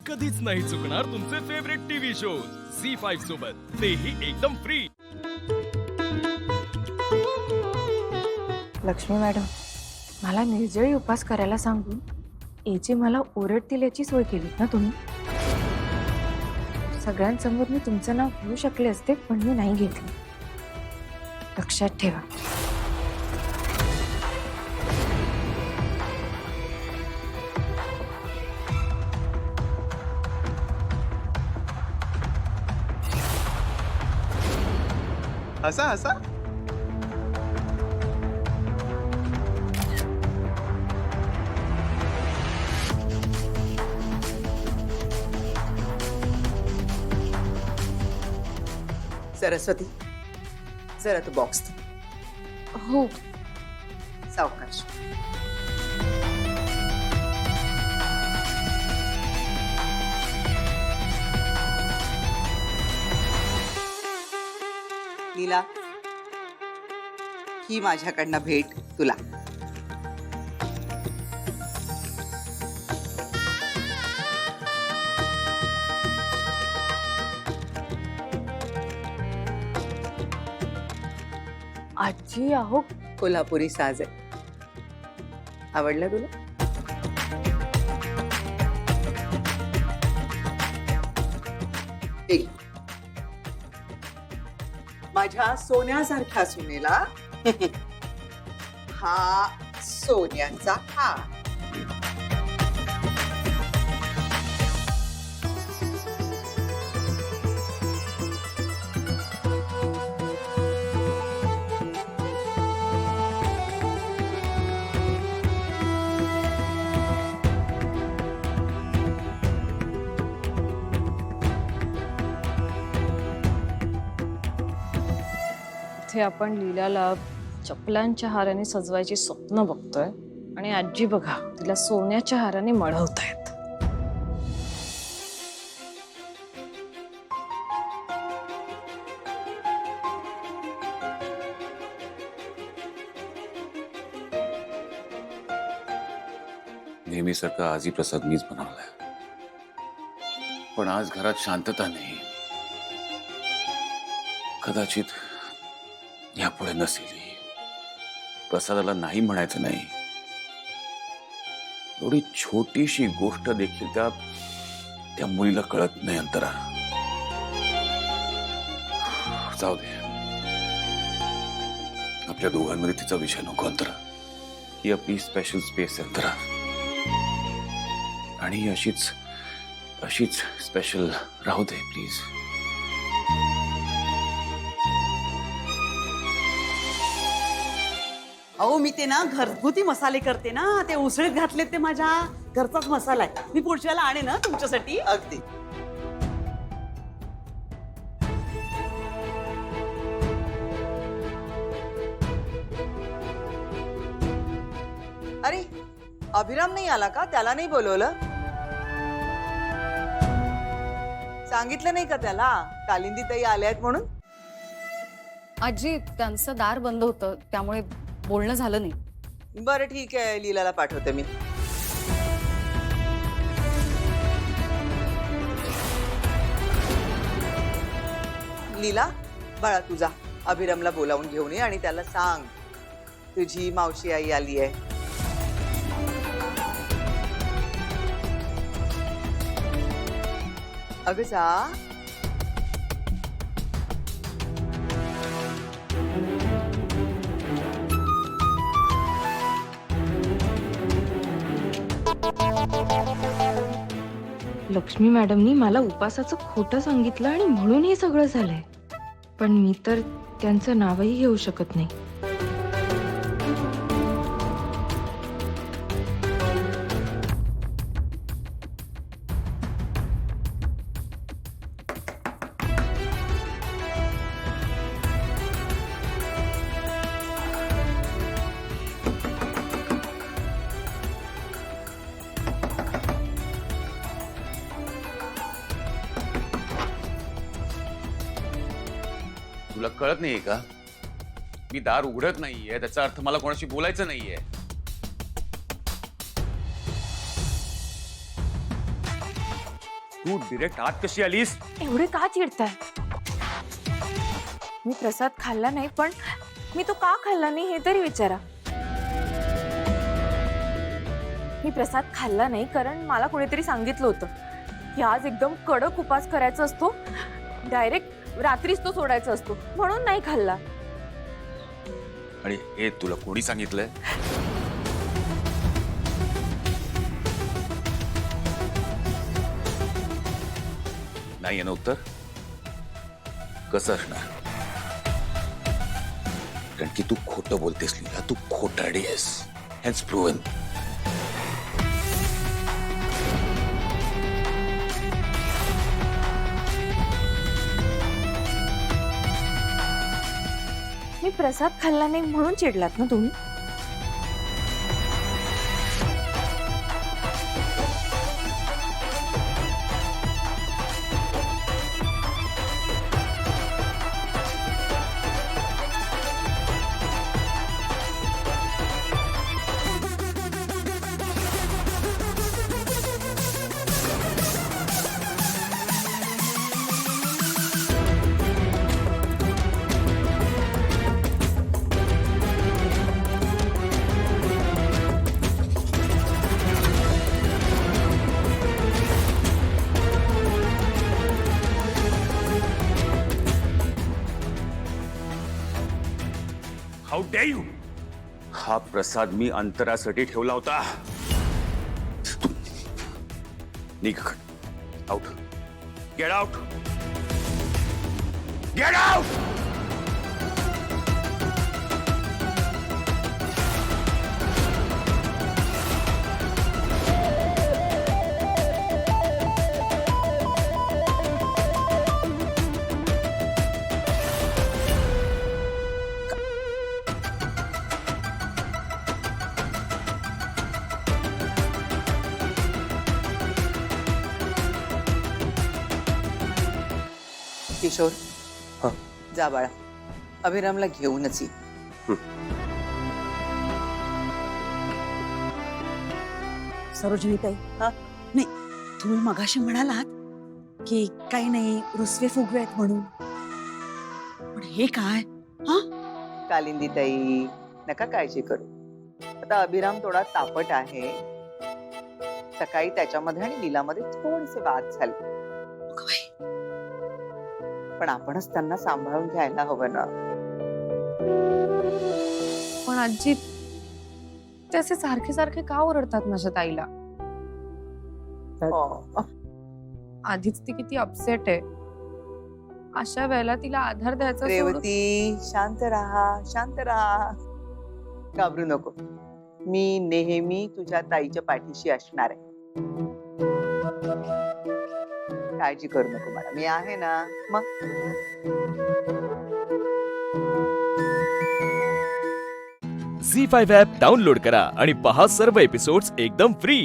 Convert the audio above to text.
कधीच नाही चुकणार तुमचे फेवरेट टीव्ही शोज झी5 सोबत, तेही एकदम फ्री। लक्ष्मी मॅडम, मला निर्जळी उपास करायला सांगून याची मला ओरडतील याची सोय केलीत ना तुम्ही? सगळ्यांसमोर मी तुमचं नाव घेऊ शकले असते, पण मी नाही घेतलं। लक्षात ठेवा। हसा हसा। सरस्वती, जरा तू बॉक्स दे। हो। सावकाश। नीला, ही माझ्याकडनं भेट तुला। आजी आहो, कोल्हापुरी साज आहे, आवडला तुला? एक माझ्या सोन्यासारख्या सुनेला हा सोन्याचा हार। इथे आपण लीलाला चपलांच्या हाराने सजवायची स्वप्न बघतोय आणि आजी बघा तिला सोन्याच्या हाराने मढवतायत। नेहमीसारखा आजी प्रसाद मीच बनवलाय, पण आज घरात शांतता नाही। कदाचित यापुढे नसेल। प्रसादाला नाही म्हणायचं नाही। एवढी छोटीशी गोष्ट देखील त्या मुलीला कळत नाही अंतरा। जाऊ दे, आपल्या दोघांमध्ये तिचा विषय नको अंतरा। ही आपली स्पेशल स्पेस आहे अंतरा, आणि ही अशीच स्पेशल राहू दे प्लीज। अहो मी ते ना घरगुती मसाले करते ना, ते उसळीत घातलेत ते माझ्या घरचाच मसाला आहे। मी पुढच्या वेळेला आणेन ना तुमच्यासाठी। अगदी। अरे अभिराम नाही आला का? त्याला नाही बोलवलं? सांगितलं नाही का त्याला कालिंदी ताई आल्या आहेत म्हणून? आजी, त्यांचं दार बंद होतं त्यामुळे बोलणं झालं नाही। बरं ठीक आहे, लीलाला पाठवते मी। लीला बाळा, तुझा अभिरामला बोलावून घेऊन ये आणि त्याला सांग तुझी मावशी आई आली आहे। अगं जा। लक्ष्मी मॅडमनी मला उपासाचं खोटं सांगितलं आणि म्हणून हे सगळं झालंय, पण मी तर त्यांचं नावही घेऊ शकत नाही। तुला कळत नाहीये का? मी दार उघडत नाहीये त्याचा अर्थ मला कोणाशी बोलायचं नाहीये। तू डिरेक्ट आत कशी आलीस? एवढे का चिडताय? मी प्रसाद खाल्ला नाही, पण मी तो का खाल्ला नाही हे तरी विचारा. मी प्रसाद खाल्ला नाही कारण मला कोणीतरी सांगितलं होतं की आज एकदम कडक उपास करायचा असतो, डायरेक्ट रात्रीच तो सोडायचा असतो, म्हणून नाही खाल्ला. आणि हे तुला कोणी सांगितलंय? नाही आहे ना उत्तर? कसं असणार? कारण की तू खोटं बोलतेस लीला, तू खोटारडी आहेस. Hence proven. मी प्रसाद खाल्ला नाही म्हणून चिडलात ना तुम्ही? How dare you! हा प्रसाद मी अंतरासाठी ठेवला होता. निघ. Out. Get out. Get out. Kishor, जा बाळा, अभिरामला घेऊनच ये. सरोजिनीताई, हा? नाही, तुम्ही मगाशी म्हणालात की काही नाही, रुसवे फुगवे आहेत म्हणून, पण हे काय? हा, कालिंदीताई, नका काळजी करू. आता अभिराम थोडा तापट आहे. सकाळी त्याच्यामध्ये आणि लीलामध्ये थोडेसे वाद झाले, अगं बाई, पण आपणच त्यांना सांभाळून घ्यायला हवं ना. पण आजी ते असे सारखे सारखे का ओरडतात माझ्या ताईला? हो. आधीच ती किती अपसेट आहे. अशा वेळेला तिला आधार द्यायचा सोडून- रेवती, शांत राहा, शांत राहा, घाबरू नको. मी नेहमी तुझ्या ताईच्या पाठीशी असणार आहे. काळजी करू नको मला, मी आहे ना. मग झी 5 ॲप डाउनलोड करा आणि पहा सर्व एपिसोड्स एकदम फ्री.